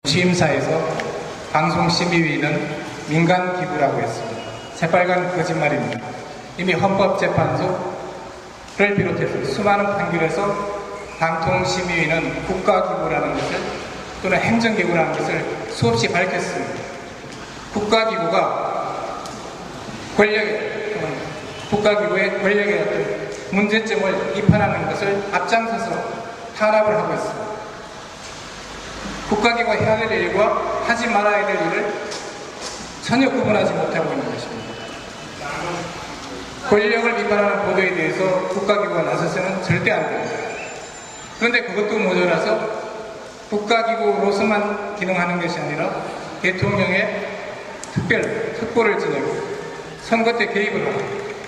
취임사에서 방송심의위는 민간 기구라고 했습니다. 새빨간 거짓말입니다. 이미 헌법재판소를 비롯해서 수많은 판결에서 방통심의위는 국가기구라는 것을 또는 행정기구라는 것을 수없이 밝혔습니다. 국가기구의 권력의 어떤 문제점을 비판하는 것을 앞장서서 탄압을 하고 있습니다. 국가기구가 해야 될 일과 하지 말아야 될 일을 전혀 구분하지 못하고 있는 것입니다. 권력을 비판하는 보도에 대해서 국가기구가 나서서는 절대 안 됩니다. 그런데 그것도 모자라서 국가기구로서만 기능하는 것이 아니라 대통령의 특보를 지내고 선거 때 개입을 하고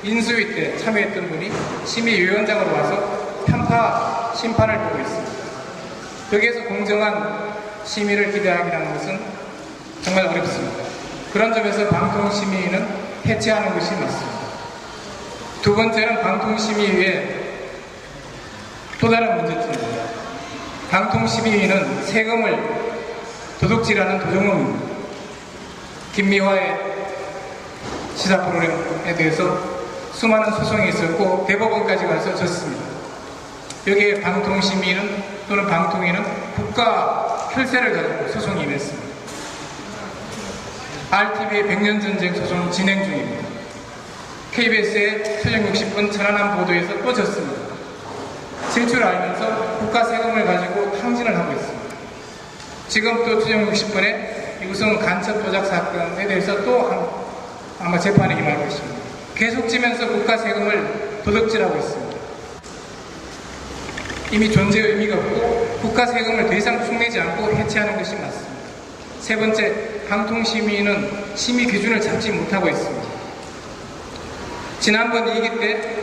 인수위 때 참여했던 분이 심의위원장으로 와서 편파 심판을 보고 있습니다. 여기에서 공정한 심의를 기대하기라는 것은 정말 어렵습니다. 그런 점에서 방통심의위는 해체하는 것이 맞습니다. 두 번째는 방통심의위의 또 다른 문제점입니다. 방통심의위는 세금을 도둑질하는 도둑놈입니다. 김미화의 시사 프로그램에 대해서 수많은 소송이 있었고 대법원까지 가서 졌습니다. 여기에 방통심의위는 또는 방통위는 국가 혈세를 가지고 소송이 임했습니다. RTV의 100년전쟁 소송 진행 중입니다. KBS의 최종 60분 천안함 보도에서 또 졌습니다. 질 줄 알면서 국가 세금을 가지고 탕진을 하고 있습니다. 지금 또 최종 60분에 우선 간첩 조작 사건에 대해서 또 아마 재판에 임할 것입니다. 계속 지면서 국가 세금을 도둑질하고 있습니다. 이미 존재 의미가 없고 국가 세금을 더 이상 축내지 않고 해체하는 것이 맞습니다. 세 번째, 방통심의위는 심의 기준을 잡지 못하고 있습니다. 지난번 2기 때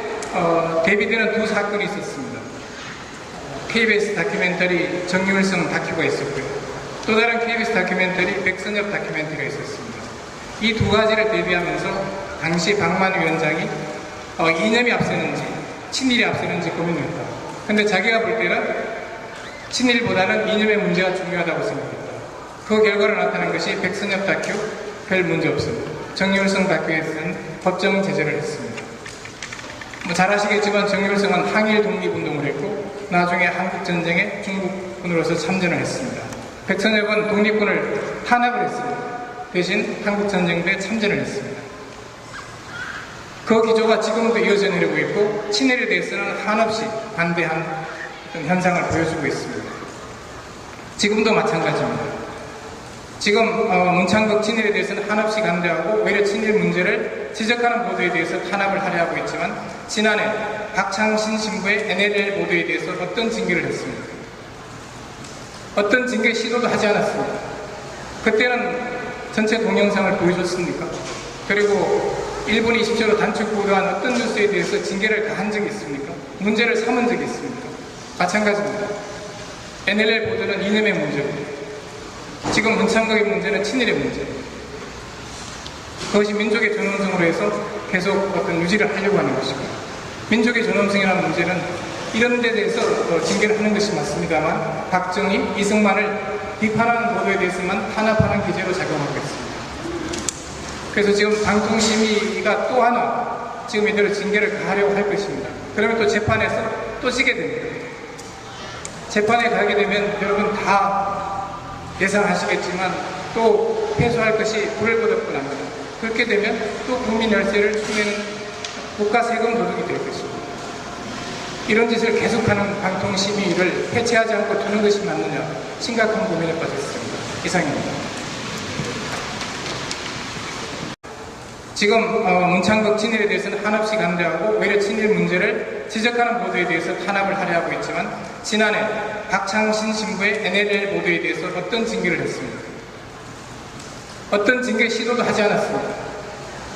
대비되는 두 사건이 있었습니다. KBS 다큐멘터리 정유일성 다큐가 있었고요. 또 다른 KBS 다큐멘터리 백선엽 다큐멘터리가 있었습니다. 이 두 가지를 대비하면서 당시 박만 위원장이 이념이 앞서는지 친일이 앞서는지 고민했다. 근데 자기가 볼 때는 친일보다는 이념의 문제가 중요하다고 생각했다. 그 결과로 나타난 것이 백선엽 다큐 별 문제 없습니다. 정유일성 다큐에서는 법정 제재를 했습니다. 잘 아시겠지만 정유일성은 항일 독립운동을 했고 나중에 한국전쟁에 중국군으로서 참전을 했습니다. 백선엽은 독립군을 탄압을 했습니다. 대신 한국전쟁에 참전을 했습니다. 그 기조가 지금도 이어져 내리고 있고 친일에 대해서는 한없이 반대한 현상을 보여주고 있습니다. 지금도 마찬가지입니다. 지금 문창극 친일에 대해서는 한없이 반대하고 오히려 친일 문제를 지적하는 보도에 대해서 탄압을 하려 하고 있지만 지난해 박창신 신부의 NLL 보도에 대해서 어떤 징계를 했습니까? 어떤 징계 시도도 하지 않았습니다. 그때는 전체 동영상을 보여줬습니까? 그리고 1분 20초로 단축 보도한 어떤 뉴스에 대해서 징계를 가한 적이 있습니까? 문제를 삼은 적이 있습니까? 마찬가지입니다. NLL 보도는 이념의 문제고 지금 문창극의 문제는 친일의 문제. 그것이 민족의 존엄성으로 해서 계속 어떤 유지를 하려고 하는 것이고 민족의 존엄성이라는 문제는 이런 데 대해서 징계를 하는 것이 맞습니다만 박정희, 이승만을 비판하는 보도에 대해서만 탄압하는 기제로 작용하고 있습니다. 그래서 지금 방통심의위가 또 하나 지금 이대로 징계를 가하려고 할 것입니다. 그러면 또 재판에서 또 지게 됩니다. 재판에 가게 되면 여러분 다 예상하시겠지만 또 패소할 것이 불을 거둘 뿐 합니다. 그렇게 되면 또 국민 열세를 축내는 국가 세금 도둑이 될 것입니다. 이런 짓을 계속하는 방통심의위를 해체하지 않고 두는 것이 맞느냐 심각한 고민에 빠졌습니다. 이상입니다. 지금 문창극 친일에 대해서는 한없이 반대하고 오히려 친일 문제를 지적하는 보도에 대해서 탄압을 하려 하고 있지만 지난해 박창신 신부의 NLL 보도에 대해서 어떤 징계를 했습니까? 어떤 징계 시도도 하지 않았습니다.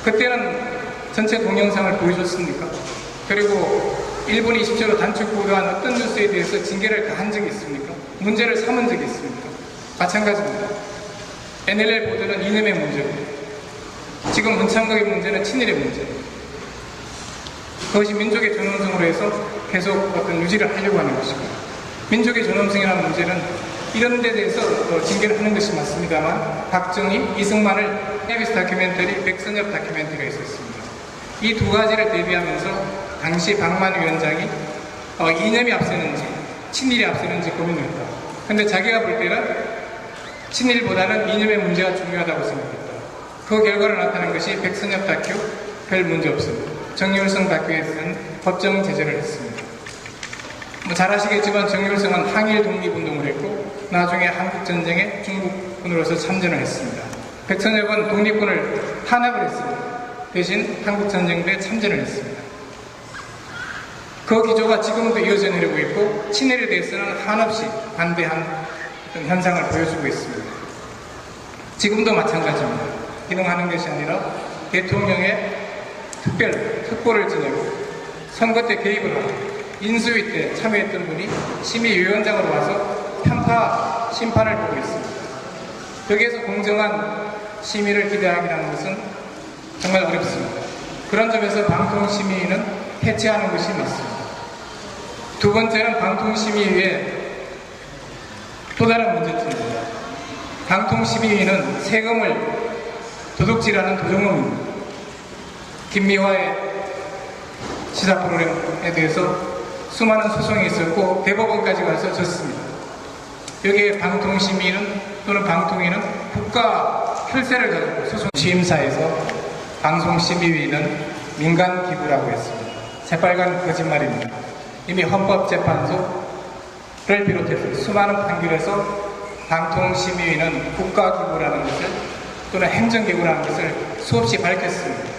그때는 전체 동영상을 보여줬습니까? 그리고 1분 20초로 단축 보도한 어떤 뉴스에 대해서 징계를 가한 적이 있습니까? 문제를 삼은 적이 있습니까? 마찬가지입니다. NLL 보도는 이념의 문제고 지금 문창극의 문제는 친일의 문제. 그것이 민족의 존엄성으로 해서 계속 어떤 유지를 하려고 하는 것이고 민족의 존엄성이라는 문제는 이런 데 대해서 징계를 하는 것이 맞습니다만 박정희, 이승만을 KBS 다큐멘터리, 백선엽 다큐멘터리가 있었습니다. 이 두 가지를 대비하면서 당시 박만 위원장이 이념이 앞서는지 친일이 앞서는지 고민을 했다. 근데 자기가 볼 때는 친일보다는 이념의 문제가 중요하다고 생각했다. 그 결과로 나타난 것이 백선엽 다큐 별 문제 없습니다. 정유일성 다큐에서는 법정 제재를 했습니다. 잘 아시겠지만 정유일성은 항일 독립운동을 했고 나중에 한국전쟁에 중국군으로서 참전을 했습니다. 백선엽은 독립군을 탄압을 했습니다. 대신 한국전쟁부에 참전을 했습니다. 그 기조가 지금도 이어져 내려오고 있고 친일에 대해서는 한없이 반대한 어떤 현상을 보여주고 있습니다. 지금도 마찬가지입니다. 기능하는 것이 아니라 대통령의 특보를 지내고 선거 때 개입을 하고 인수위 때 참여했던 분이 심의위원장으로 와서 편파 심판을 보고 있습니다. 여기에서 공정한 심의를 기대하기라는 것은 정말 어렵습니다. 그런 점에서 방통심의위는 해체하는 것이 맞습니다. 두 번째는 방통심의위의 또 다른 문제점입니다. 방통심의위는 세금을 도둑질하는 도둑놈입니다. 김미화의 시사 프로그램에 대해서 수많은 소송이 있었고 대법원까지 가서 졌습니다. 여기에 방통심의위는 또는 방통위는 국가 혈세를 가지고 소송 취임사에서 방송심의위는 민간기구라고 했습니다. 새빨간 거짓말입니다. 이미 헌법재판소를 비롯해서 수많은 판결에서 방통심의위는 국가기구라는 것을 또는 행정기구라는 것을 수없이 밝혔습니다.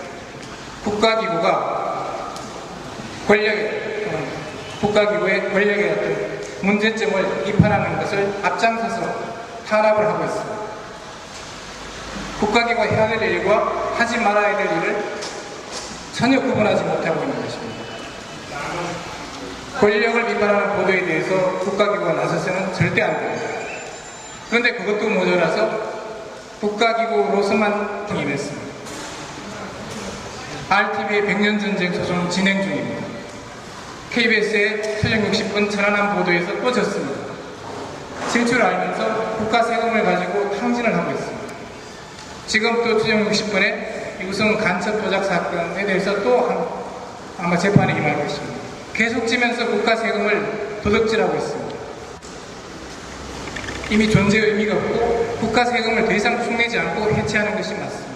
국가기구의 권력의 어떤 문제점을 비판하는 것을 앞장서서 탄압을 하고 있습니다. 국가기구가 해야 될 일과 하지 말아야 될 일을 전혀 구분하지 못하고 있는 것입니다. 권력을 비판하는 보도에 대해서 국가기구가 나서서는 절대 안 됩니다. 그런데 그것도 모자라서 국가기구로서만 임했습니다. RTV의 100년 전쟁 소송 진행 중입니다. KBS의 수정 60분 천안함 보도에서 또 졌습니다. 질 줄 알면서 국가 세금을 가지고 탕진을 하고 있습니다. 지금 또 수정 60분에 우승 간첩 조작 사건에 대해서 또 아마 재판에 임할 것입니다. 계속 지면서 국가 세금을 도둑질하고 있습니다. 이미 존재의 의미가 없고 국가 세금을 더 이상 축내지 않고 해체하는 것이 맞습니다.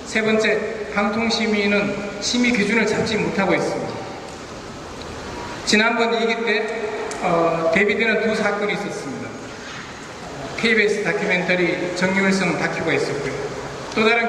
세 번째, 방통심의위는 심의 기준을 잡지 못하고 있습니다. 지난번 2기 때 대비되는 두 사건이 있었습니다. KBS 다큐멘터리 정유일성 다큐가 있었고요. 또 다른